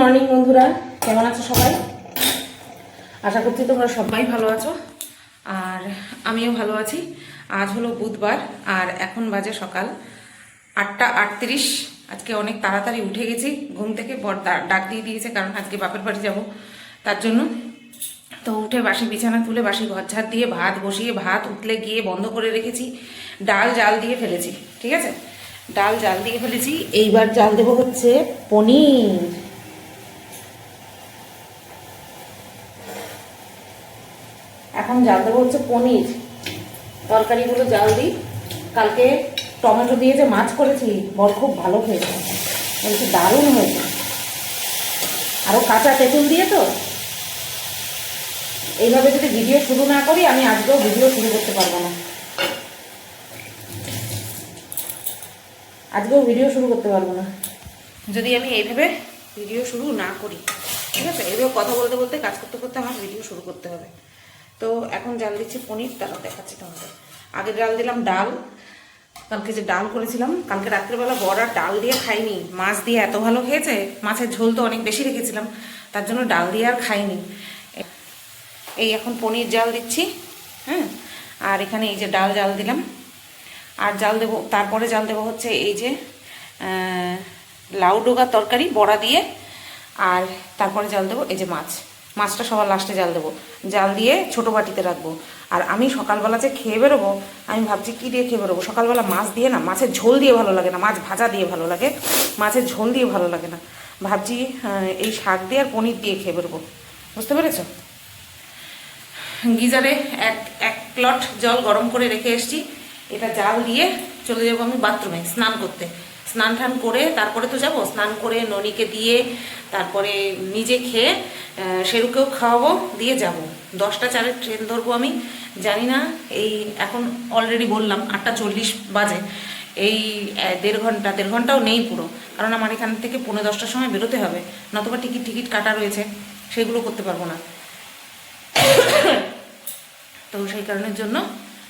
Morning বন্ধুরা, কেমন আছো সবাই? আশা করছি তোমরা সবাই ভালো আছো আর আমিও ভালো আছি। আজ হলো বুধবার আর এখন বাজে সকাল 8টা 38। আজকে অনেক তাড়াতাড়ি উঠে গেছি ঘুম থেকে। বর ডাক দিয়ে দিয়েছে কারণ আজকে বাপের বাড়ি যাব, তার জন্য। তো উঠে বাসি বিছানা তুলে বাসি ঘর ঝাড় দিয়ে ভাত বসিয়ে ভাত উতলে গিয়ে বন্ধ করে রেখেছি। ডাল জাল দিয়ে ফেলেছি, ঠিক আছে, ডাল জাল দিয়ে ফেলেছি। এইবার জাল দেবো হচ্ছে পনির। এখন জাল দেবো হচ্ছে পনির। তরকারিগুলো জাল দিই। কালকে টমেটো দিয়ে যে মাছ করেছি বর খুব ভালো খেয়েছে, বলছি দারুণ হয়েছে। আরও কাঁচা তেঁতুল দিয়ে তো। এইভাবে যদি ভিডিও শুরু না করি আমি আজকেও ভিডিও শুরু করতে পারবো না। আজকেও ভিডিও শুরু করতে পারবো না যদি আমি এইভাবে ভিডিও শুরু না করি, ঠিক আছে। এইভাবে কথা বলতে বলতে কাজ করতে করতে আমার ভিডিও শুরু করতে হবে। তো এখন জাল দিচ্ছি পনির, তারা দেখাচ্ছি তোমাদের। আগে জাল দিলাম ডাল। কালকে যে ডাল করেছিলাম, কালকে রাত্রেবেলা বড় আর ডাল দিয়ে খাইনি, মাছ দিয়ে এত ভালো খেয়েছে। মাছের ঝোল তো অনেক বেশি রেখেছিলাম, তার জন্য ডাল দিয়ে আর খাইনি। এই এখন পনির জাল দিচ্ছি, হ্যাঁ। আর এখানে এই যে ডাল জাল দিলাম। আর জাল দেবো, তারপরে জাল দেবো হচ্ছে এই যে লাউ ডোগা তরকারি বড়া দিয়ে। আর তারপরে জাল দেবো এই যে মাছটা সবার লাস্টে জাল দেবো। জাল দিয়ে ছোটো বাটিতে রাখবো। আর আমি সকালবেলা যে খেয়ে বেরোবো, আমি ভাবছি কী দিয়ে খেয়ে বেরোবো। সকালবেলা মাছ দিয়ে না, মাছের ঝোল দিয়ে ভালো লাগে না, মাছ ভাজা দিয়ে ভালো লাগে, মাছের ঝোল দিয়ে ভালো লাগে না। ভাবছি এই শাক দিয়ে আর পনির দিয়ে খেয়ে বেরোবো, বুঝতে পেরেছো। গিজারে এক প্লট জল গরম করে রেখে এসেছি। এটা জাল দিয়ে চলে যাবো আমি বাথরুমে স্নান করতে। স্নান টান করে তারপরে তো যাব। স্নান করে ননিকে দিয়ে তারপরে নিজে খেয়ে শেরুকেও খাওয়াবো, দিয়ে যাব। 10টা 4-এর ট্রেন ধরবো আমি। জানি না, এই এখন অলরেডি বললাম 8টা 40 বাজে। এই দেড় ঘন্টাও নেই পুরো, কারণ আমার এখান থেকে 9:45টার সময় বেরোতে হবে, নতুবা টিকিট কাটা রয়েছে, সেগুলো করতে পারবো না। তো সেই কারণের জন্য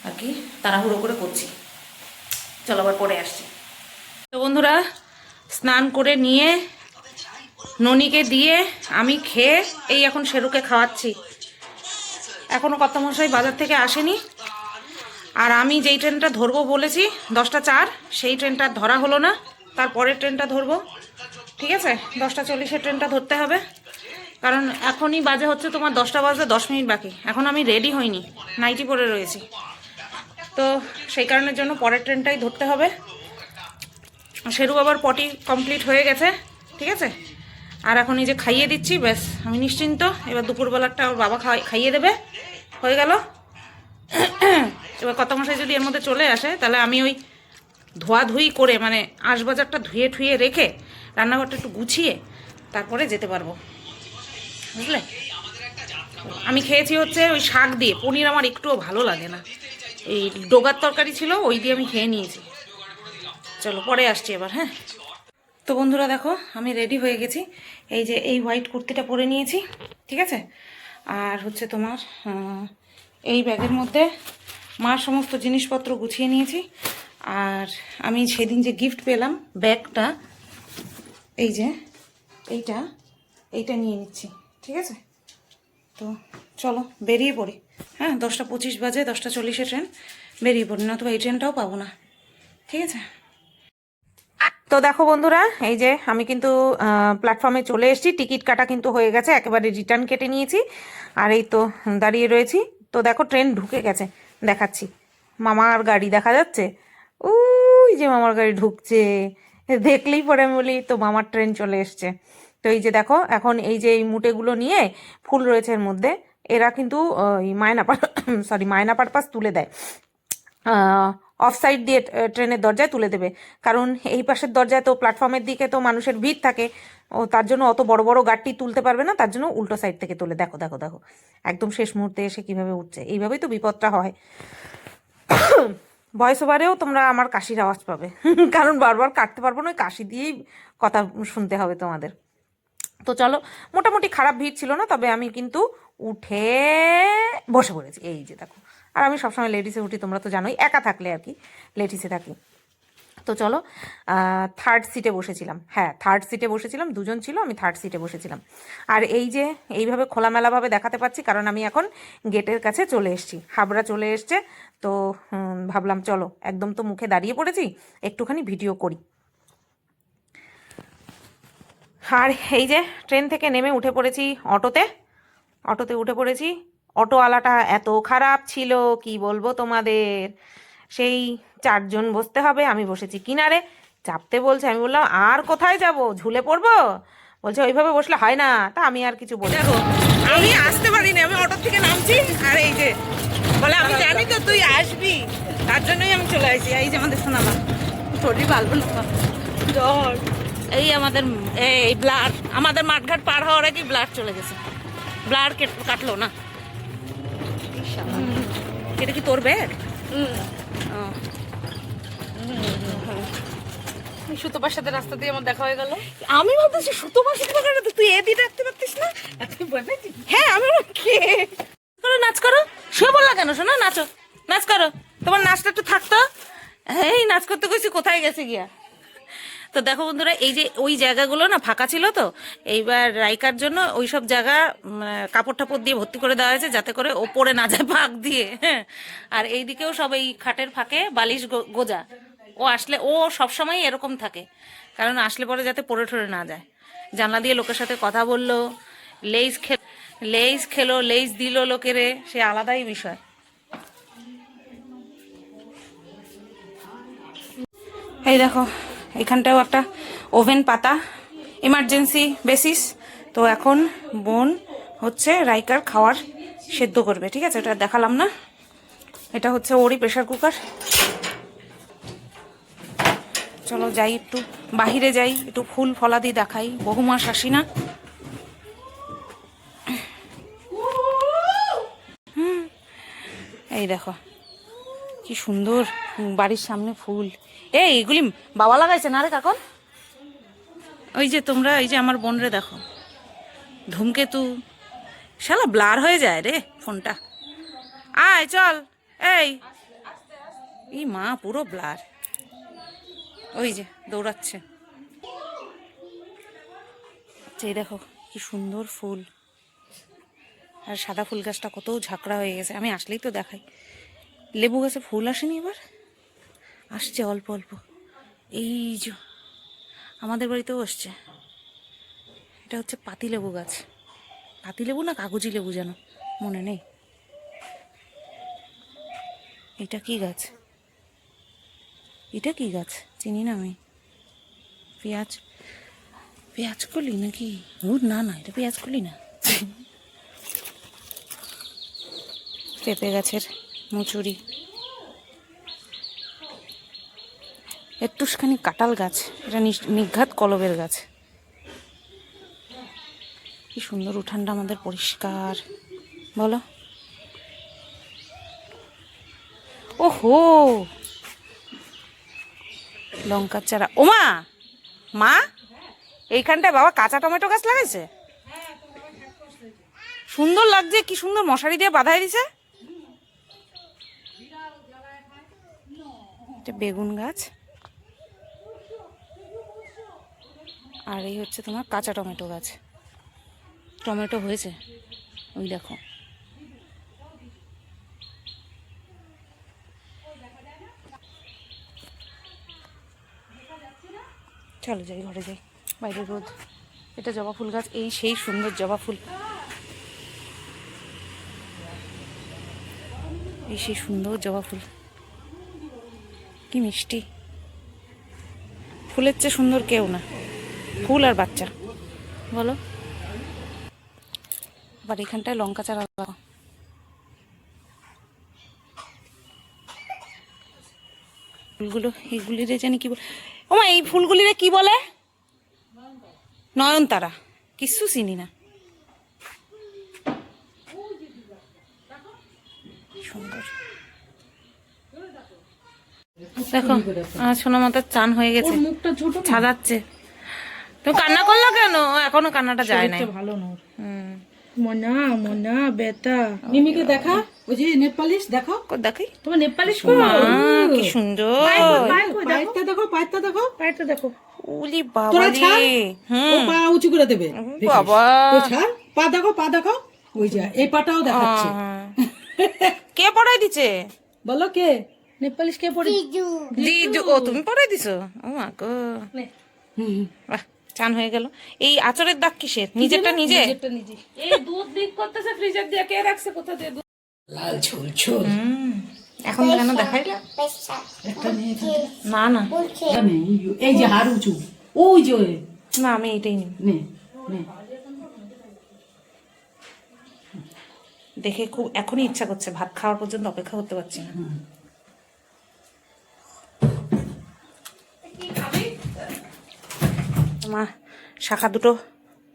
আর কি তাড়াহুড়ো করে করছি। চলো আবার পরে আসছি। তো বন্ধুরা, স্নান করে নিয়ে ননিকে দিয়ে আমি খেয়ে এই এখন শেরুকে খাওয়াচ্ছি। এখনও কর্তামশাই বাজার থেকে আসেনি। আর আমি যেই ট্রেনটা ধরবো বলেছি 10টা 4, সেই ট্রেনটা ধরা হলো না। তারপরের ট্রেনটা ধরবো, ঠিক আছে। 10টা 40-এর ট্রেনটা ধরতে হবে, কারণ এখনই বাজে হচ্ছে তোমার 10টা বাজতে 10 মিনিট বাকি। এখন আমি রেডি হইনি, নাইটি পরে রয়েছি। তো সেই কারণের জন্য পরের ট্রেনটাই ধরতে হবে। শেরু আবার পটি কমপ্লিট হয়ে গেছে, ঠিক আছে। আর এখন এই যে খাইয়ে দিচ্ছি, ব্যাস আমি নিশ্চিন্ত। এবার দুপুরবেলাটা ওর বাবা খাইয়ে দেবে, হয়ে গেল। এবার কর্তামশাই যদি এর মধ্যে চলে আসে, তাহলে আমি ওই ধোয়াধুয়ি করে, মানে আঁশবাজারটা ধুয়ে ঠুয়ে রেখে রান্নাঘরটা একটু গুছিয়ে তারপরে যেতে পারবো, বুঝলে। আমি খেয়েছি হচ্ছে ওই শাক দিয়ে। পনির আমার একটুও ভালো লাগে না। এই ডোগার তরকারি ছিল, ওই দিয়ে আমি খেয়ে নিয়েছি। চলো পরে আসছি এবার, হ্যাঁ। তো বন্ধুরা দেখো, আমি রেডি হয়ে গেছি। এই যে এই হোয়াইট কুর্তিটা পরে নিয়েছি, ঠিক আছে। আর হচ্ছে তোমার এই ব্যাগের মধ্যে মার সমস্ত জিনিসপত্র গুছিয়ে নিয়েছি। আর আমি সেদিন যে গিফট পেলাম ব্যাগটা, এই যে এইটা নিয়ে নিচ্ছি, ঠিক আছে। তো চলো বেরিয়ে পড়ি, হ্যাঁ। 10টা 25 বাজে, 10টা 40-এর ট্রেন, বেরিয়ে পড়ি, নতুবা এই ট্রেনটাও পাবো না, ঠিক আছে। তো দেখো বন্ধুরা, এই যে আমি কিন্তু প্ল্যাটফর্মে চলে এসেছি। টিকিট কাটা কিন্তু হয়ে গেছে, একেবারে রিটার্ন কেটে নিয়েছি। আর এই তো দাঁড়িয়ে রয়েছি। তো দেখো ট্রেন ঢুকে গেছে, দেখাচ্ছি। মামার গাড়ি দেখা যাচ্ছে, ওই যে মামার গাড়ি ঢুকছে। দেখলেই পরে আমি বলি তো মামার ট্রেন চলে এসছে। তো এই যে দেখো, এখন এই যে এই মুটেগুলো নিয়ে ফুল রয়েছে এর মধ্যে, এরা কিন্তু মায়না পারপাস তুলে দেয়। অফ সাইড দিয়ে ট্রেনের দরজায় তুলে দেবে, কারণ এই পাশের দরজায় তো প্ল্যাটফর্মের দিকে তো মানুষের ভিড় থাকে, ও তার জন্য অত বড় বড় গাড়ি তুলতে পারবে না, তার জন্য উল্টো সাইড থেকে তুলে। দেখো দেখো দেখো, একদম শেষ মুহূর্তে এসে কিভাবে উঠছে। এইভাবেই তো বিপদটা হয়। ভয়েস ওভারেও তোমরা আমার কাশির আওয়াজ পাবে, কারণ বারবার কাটতে পারবো না, কাশি দিয়েই কথা শুনতে হবে তোমাদের। তো চলো, মোটামুটি খারাপ ভিড় ছিল না, তবে আমি কিন্তু উঠে বসে পড়েছি, এই যে দেখো। আর আমি সবসময় লেডিসে উঠি, তোমরা তো জানোই, একা থাকলে আর কি লেডিসে থাকি। তো চলো, থার্ড সিটে বসেছিলাম, হ্যাঁ থার্ড সিটে বসেছিলাম, দুজন ছিল, আমি থার্ড সিটে বসেছিলাম। আর এই যে এইভাবে খোলামেলাভাবে দেখাতে পাচ্ছি কারণ আমি এখন গেটের কাছে চলে এসেছি, হাবড়া চলে এসছে। তো ভাবলাম চলো, একদম তো মুখে দাঁড়িয়ে পড়েছি, একটুখানি ভিডিও করি। আর এই যে ট্রেন থেকে নেমে উঠে পড়েছি অটোতে, অটোতে উঠে পড়েছি। অটোওয়ালাটা এত খারাপ ছিল কি বলবো তোমাদের, সেই 4 জন বসতে হবে, আমি বসেছি কিনারে, চাপতে বলছে, আমি বললাম আর কোথায় যাব, ঝুলে পড়বো, বলছে ওইভাবে বসলে হয় না। তা আমি আর কিছু বলি, দেখো আমি আসতে পারিনি, আমি অটো থেকে নামছি আর এই যে বলে আমি জানি তো তুই আসবি, তার জন্যই আমি চলে আসি। এই যে আমাদের শোনালাম শরীর ভালো জ্বর, এই আমাদের এই ব্লাড, আমাদের মাঠঘাট পার হওয়ার আগে ব্লাড চলে গেছে, ব্লাড কাটলো না। এটা কি তোর ব্যাগ? সুতোপার সাথে রাস্তা দিয়ে আমার দেখা হয়ে গেল। আমি ভাবতেছি সুতোপার সাথে দেখা হলো, তুই এদি রাখতে পারতিস না? তুই বলবি? হ্যাঁ আমি কে করো, নাচ করো, শুয়ে বললা কেন? শোনো নাচো, নাচ করো, তোমার নাচটা একটু থাকতো। এই নাচ করতে কইছি, কোথায় গেছে গিয়া। তো দেখো বন্ধুরা, এই যে ওই জায়গাগুলো না ফাঁকা ছিল, তো এইবার রাইকার জন্য ওই সব জায়গা কাপড় টাপড় দিয়ে ভর্তি করে দেওয়া হয়েছে যাতে করে ও পড়ে না যায় ফাঁক দিয়ে, হ্যাঁ। আর এইদিকেও সব এই খাটের ফাঁকে বালিশ গোজা, ও আসলে ও সবসময় এরকম থাকে, কারণ আসলে পরে যাতে পড়ে ঠরে না যায়। জানলা দিয়ে লোকের সাথে কথা বললো, লেইস খেলো, লেইস দিল লোকেরে, সে আলাদাই বিষয়। এই দেখো এখানটাও একটা ওভেন পাতা, ইমার্জেন্সি বেসিস। তো এখন বোন হচ্ছে রাইকার খাওয়ার সেদ্ধ করবে, ঠিক আছে, এটা দেখালাম না, এটা হচ্ছে ওরই প্রেশার কুকার। চলো যাই, একটু বাহিরে যাই, একটু ফুল ফলাদি দেখাই, বহু মাস আসি না। এই দেখো কি সুন্দর বাড়ির সামনে ফুল, এগুলি বাবা লাগাইছে না রে কাকন? ওই যে তোমরা, এই যে আমার বোন রে দেখো, ধূমকেতু, শালা ব্লার হয়ে যায় রে ফোনটা। আয় চল, এই মা পুরো ব্লার, ওই যে দৌড়াচ্ছে। এই দেখো কি সুন্দর ফুল, আর সাদা ফুল গাছটা কত ঝাঁকড়া হয়ে গেছে, আমি আসলেই তো দেখাই। লেবু গাছে ফুল আসেনি, এবার আসছে অল্প অল্প। এই যে আমাদের বাড়িতেও আসছে, এটা হচ্ছে পাতিলেবু গাছ, পাতিলেবু না কাগজি লেবু যেন মনে নেই। এটা কি গাছ, এটা কি গাছ চিনি না আমি, পেঁয়াজ কলি নাকি? না না, এটা পেঁয়াজ কলি না, পেঁপে গাছের মুচুরি। একটুখানি কাঁঠাল গাছ, এটা নিঘাত কলবের গাছ। কি সুন্দর উঠানটা আমাদের পরিষ্কার, বলো। ওহো লঙ্কার চারা, ওমা মা এইখানটায় বাবা কাঁচা টমেটো গাছ লাগাইছে, সুন্দর লাগছে, কি সুন্দর মশারি দিয়ে বাঁধাই দিছে। এটা বেগুন গাছ, আর এই হচ্ছে তোমার কাঁচা টমেটো গাছ, টমেটো হয়েছে ওই দেখো। চলো যাই, ঘরে যাই, বাইরে রোদ। এটা জবা ফুল গাছ, এই সেই সুন্দর জবা ফুল, এই সেই সুন্দর জবা ফুল, কি মিষ্টি, ফুলের চেয়ে সুন্দর কেউ না, ফুল আর বাচ্চা, বলো। আবার এখানটায় লঙ্কা চারা লাগাও, ফুলগুলো এইগুলিরে জানি কি বলে, ওমা এই ফুলগুলিরে কি বলে? নয়নতারা, কিচ্ছু চিনি না। সুন্দর, দেখো আমার সোনা মাতার চান হয়ে গেছে, ছাদাচ্ছে। তুমি কান্না করলো কেন? এখনো কান্নাটা যায় না, ভালো না। মনা মনা বেটা মিমিকে দেখা, ওই যে নেট পালিশ দেখো, দেখাই তোমার নেপালিশ মা কি সুন্দর পায়েরটা দেখো, পায়েরটা দেখো, পায়েরটা দেখো। উলি বাবা তোরা ছাড়, রে ও পা উঁচু করে দেবে। বাবা তো ছাড়, পা দেখো, পা দেখো, ওই যে এই পাটাও দেখাচ্ছে। কে পড়াই দিছে বলো কে? নেপালিশ কে পড়ে? জিজু ও তুমি পড়াই দিছো ও মা গো নে, বাহ চান হয়ে গেল এই আচরের দাগ কিসের নিজেরটা নিজে নিজেরটা নিজে। এই দুধ দিক করতেছে ফ্রিজার দিয়ে, কে রাখছে কোথা দিয়ে দুধ? লাল ঝোল ঝোল। এখন কেন দেখাই একটা নিয়ে না না নে, এই যে হাড় উঁচু, ওই যে না আমি এটাই নিই নে নে। দেখে খুব এখনই ইচ্ছা করছে ভাত খাওয়ার পর্যন্ত অপেক্ষা করতে পারছি না মা শাখা দুটো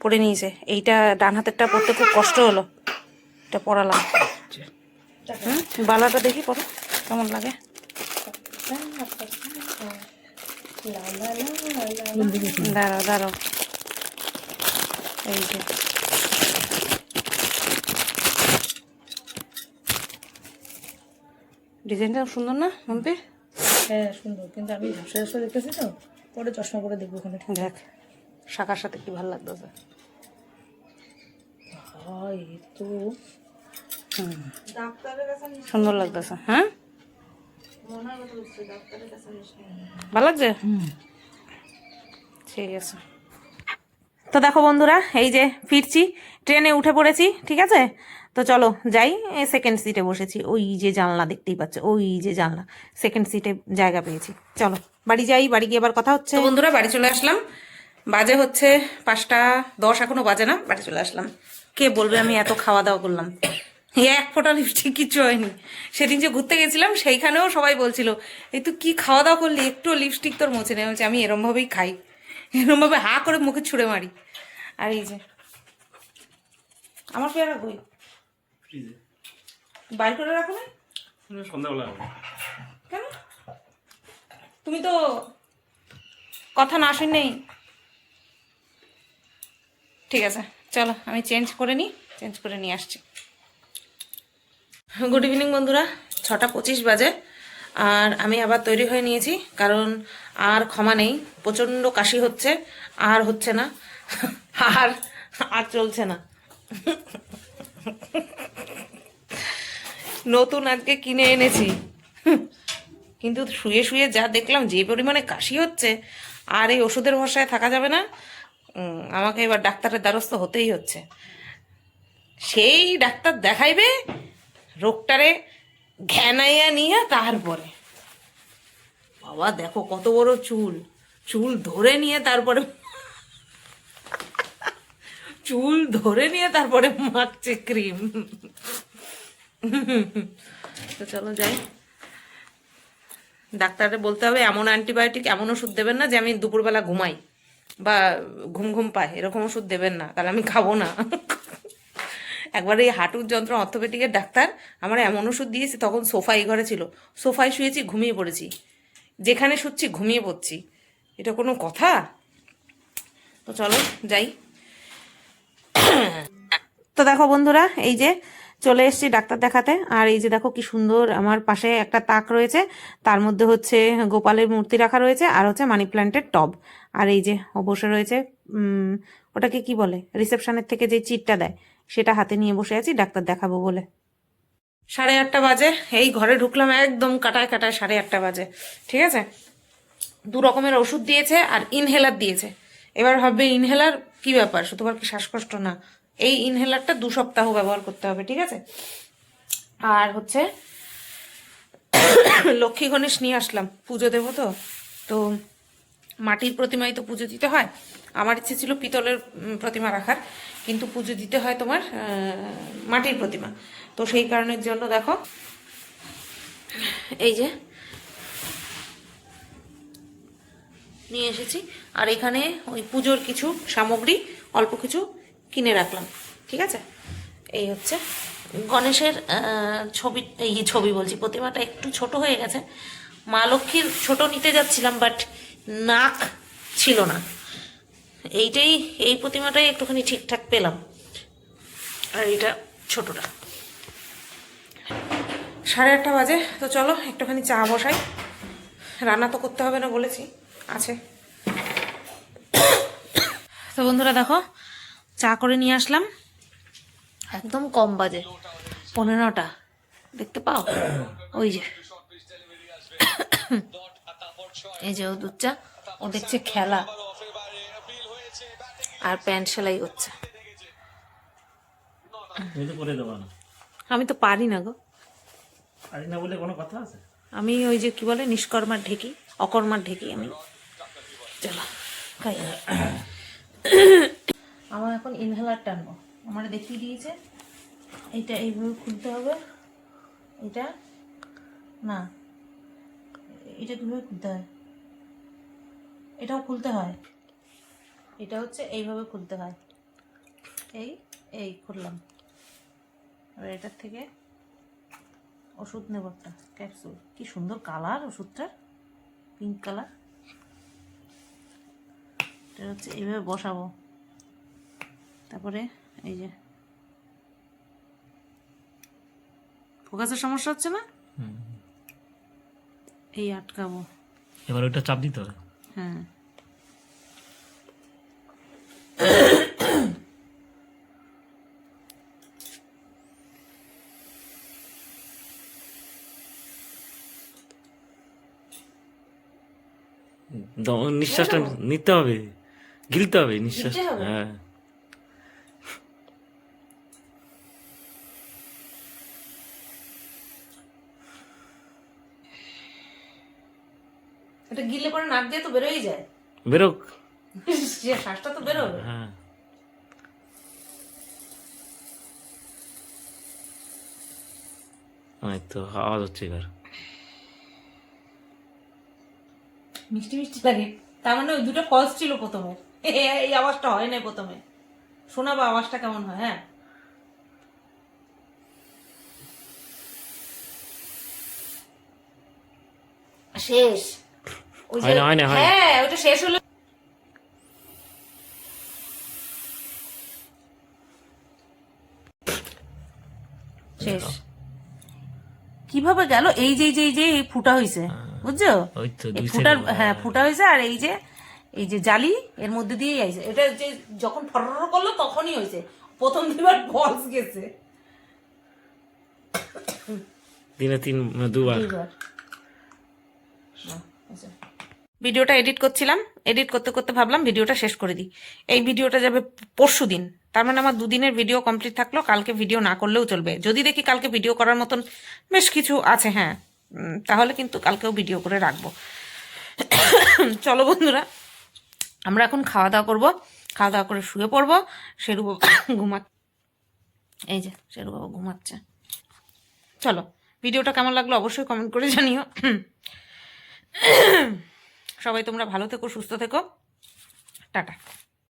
পরে নিয়েছে এইটা ডান হাতেরটা পরতে খুব কষ্ট হলো এটা পরালাম বালাটা দেখি পরো কেমন লাগে দাঁড়াও দাঁড়াও এই যে ডিজাইনটা সুন্দর না মাম্পির হ্যাঁ সুন্দর, কিন্তু আমি ঝাপসা ঝাপসা দেখতেছি তো, পরে চশমা করে দেখবো ওখানে। দেখ শাখার সাথে কি ভালো লাগতেছে হয় তো সুন্দর লাগতেছে হ্যাঁ ভালো লাগছে ঠিক আছে তো দেখো বন্ধুরা এই যে ফিরছি ট্রেনে উঠে পড়েছি ঠিক আছে তো চলো যাই সেকেন্ড সিটে বসেছি ওই যে জানলা দেখতেই পাচ্ছ ওই যে জানলা সেকেন্ড সিটে জায়গা পেয়েছি চলো বাড়ি যাই বাড়ি গিয়ে আবার কথা হচ্ছে বন্ধুরা বাড়ি চলে আসলাম বাজে হচ্ছে 5:10 এখনো বাজে না বাড়ি চলে আসলাম কে বলবে আমি এত খাওয়া দাওয়া করলাম এক ফোঁটা লিপস্টিক কিছু হয়নি সেদিন যে ঘুরতে গেছিলাম সেইখানেও সবাই বলছিল এই তুই কি খাওয়া দাওয়া করলি একটু লিপস্টিক তোর মোছে নেই বলছে আমি এরম ভাবেই খাই এরম ভাবে হা করে মুখে ছুঁড়ে মারি আর এই যে আমার পেয়ারা বই বাইর করে রাখো না সন্ধ্যাবেলা কেন তুমি তো কথা না শুনেই ঠিক আছে চলো আমি চেঞ্জ করে নিয়ে আসছি গুড ইভিনিং বন্ধুরা 6:25 বাজে আর আমি আবার তৈরি হয়ে নিয়েছি কারণ আর ক্ষমা নেই প্রচণ্ড কাশি হচ্ছে আর হচ্ছে না আর আর চলছে না নতুন আজকে কিনে এনেছি কিন্তু শুয়ে শুয়ে যা দেখলাম যে পরিমাণে কাশি হচ্ছে আর এই ওষুধের ভরসায় থাকা যাবে না আমাকে এবার ডাক্তারের দ্বারস্থ হতেই হচ্ছে সেই ডাক্তার দেখাইবে রোগটারে ঘ্যানাইয়া নিয়ে তারপরে বাবা দেখো কত বড় চুল চুল ধরে নিয়ে তারপরে মাখছে ক্রিম তো চলো যাই ডাক্তারে বলতে হবে এমন অ্যান্টিবায়োটিক এমন ওষুধ দেবেন না যে আমি দুপুরবেলা ঘুমাই বা ঘুম ঘুম পাই এরকম ওষুধ দেবেন না তাহলে আমি খাবো না একবার এই হাঁটুর যন্ত্র অর্থোপেডিকের ডাক্তার আমার এমন ওষুধ দিয়েছে তখন সোফায় ঘরে ছিল সোফায় শুয়েছি ঘুমিয়ে পড়েছি যেখানে শুচ্ছি ঘুমিয়ে পড়ছি এটা কোনো কথা তো চলো যাই তো দেখো বন্ধুরা এই যে চলে এসেছি ডাক্তার দেখাতে আর এই যে দেখো কি সুন্দর আমার পাশে একটা তাক রয়েছে তার মধ্যে হচ্ছে গোপালের মূর্তি রাখা রয়েছে আর হচ্ছে মানি প্ল্যান্টের টব আর এই যে ও বসে রয়েছে ওটাকে কি বলে রিসেপশনের থেকে যে চিটটা দেয় সেটা হাতে নিয়ে বসে আছি ডাক্তার দেখাবো বলে 8:30 বাজে এই ঘরে ঢুকলাম একদম কাটায় 8:30 বাজে ঠিক আছে 2 রকমের ওষুধ দিয়েছে আর ইনহেলার দিয়েছে এবার ভাববে ইনহেলার কি ব্যাপার শুধুমাত্র কি শ্বাসকষ্ট না এই ইনহেলারটা 2 সপ্তাহ ব্যবহার করতে হবে ঠিক আছে আর হচ্ছে লক্ষ্মী গণেশ নিয়ে আসলাম পুজো দেবো তো মাটির প্রতিমায় তো পুজো দিতে হয় আমার ইচ্ছে ছিল পিতলের প্রতিমা রাখার কিন্তু পুজো দিতে হয় তোমার মাটির প্রতিমা তো সেই কারণের জন্য দেখো এই যে নিয়ে এসেছি আর এখানে ওই পুজোর কিছু সামগ্রী অল্প কিছু কিনে রাখলাম ঠিক আছে এই হচ্ছে গণেশের ছবি বলছি প্রতিমাটা একটু ছোট হয়ে গেছে মা লক্ষ্মীর ছোট নিতে যাচ্ছিলাম বাট নাক ছিল না এই প্রতিমাটাই একটুখানি ঠিকঠাক পেলাম আর এইটা ছোটটা। 8:30 বাজে। তো চলো একটুখানি চা বসাই, রান্না তো করতে হবে না বলেছি, আছে। তো বন্ধুরা দেখো চা করে নিয়ে আসলাম, একদম কম বাজে, 15টা, দেখতে পাও? ওই যে এই যে ও দুধ চা, ও দেখছে খেলা আর প্যান্ট সেলাই হচ্ছে। আমি তো পারি না গো, পারি না বলে কোনো কথা আছে? আমি ওই যে কি বলে নিষ্কর্মার ঢেকি, অকর্মার ঢেকি আমি। চলো খাই। আমার এখন ইনহেলার টানবো, আমার দেখিয়ে দিয়েছে। এইটা এইভাবে খুলতে হবে, এটা না, এটা কিভাবে খুলতে হয়, এটাও খুলতে হয়, এটা হচ্ছে এইভাবে খুলতে হয়। এই এই খুললাম, আর এটার থেকে ওষুধ নেব একটা ক্যাপসুল। কি সুন্দর কালার ওষুধটার, পিঙ্ক কালার। এটা হচ্ছে এইভাবে বসাবো, তারপরে এই যে ফোকাসের সমস্যা হচ্ছে না, এই আটকাবো। এবার ওইটা চাপ দিতে হবে। হ্যাঁ নিঃশ্বাসটা নিতে হবে, গিলতে হবে নিঃশ্বাস। গিলতে হবে? হ্যাঁ এটা গিলে পরে নাক দিয়ে তো বেরোই যায়, বেরোক। সে শ্বাসটা তো বেরোবে। হ্যাঁ এই তো আওয়াজ হচ্ছে এবার। মিষ্টি মিষ্টি লাগে, তার মানে ওই দুটো ফলস ছিল প্রথমে, এই আওয়াজটা হয় না প্রথমে। শোনাবো আওয়াজটা কেমন হয়। হ্যাঁ শেষ, ওই যে হয় না, হয় না। হ্যাঁ ওটা শেষ হলো। শেষ কিভাবে গেল? এই যে এই ফুটা হয়েছে, বুঝছো? ওই তো এই দুই ফুটার, side- হ্যাঁ ফুটা হয়েছে, আর এই যে জালি এর মধ্যে দিয়েই আইছে। এটা যে যখন ফরর করলো তখনই হয়েছে, প্রথম দুবার ফলস গেছে। দিনে দুবার। ভিডিওটা এডিট করছিলাম, এডিট করতে করতে ভাবলাম ভিডিওটা শেষ করে দিই। এই ভিডিওটা যাবে পরশুদিন, তার মানে আমার 2 দিনের ভিডিও কমপ্লিট থাকলো। কালকে ভিডিও না করলেও চলবে, যদি দেখি কালকে ভিডিও করার মতন বেশ কিছু আছে, হ্যাঁ তাহলে কিন্তু কালকেও ভিডিও করে রাখবো। চলো বন্ধুরা, আমরা এখন খাওয়া দাওয়া করবো, খাওয়া দাওয়া করে শুয়ে পড়বো। শেরু বাবা এই যে শেরু বাবা ঘুমাচ্ছে। চলো, ভিডিওটা কেমন লাগলো অবশ্যই কমেন্ট করে জানিও। সবাই তোমরা ভালো থেকো, সুস্থ থেকো, টাটা।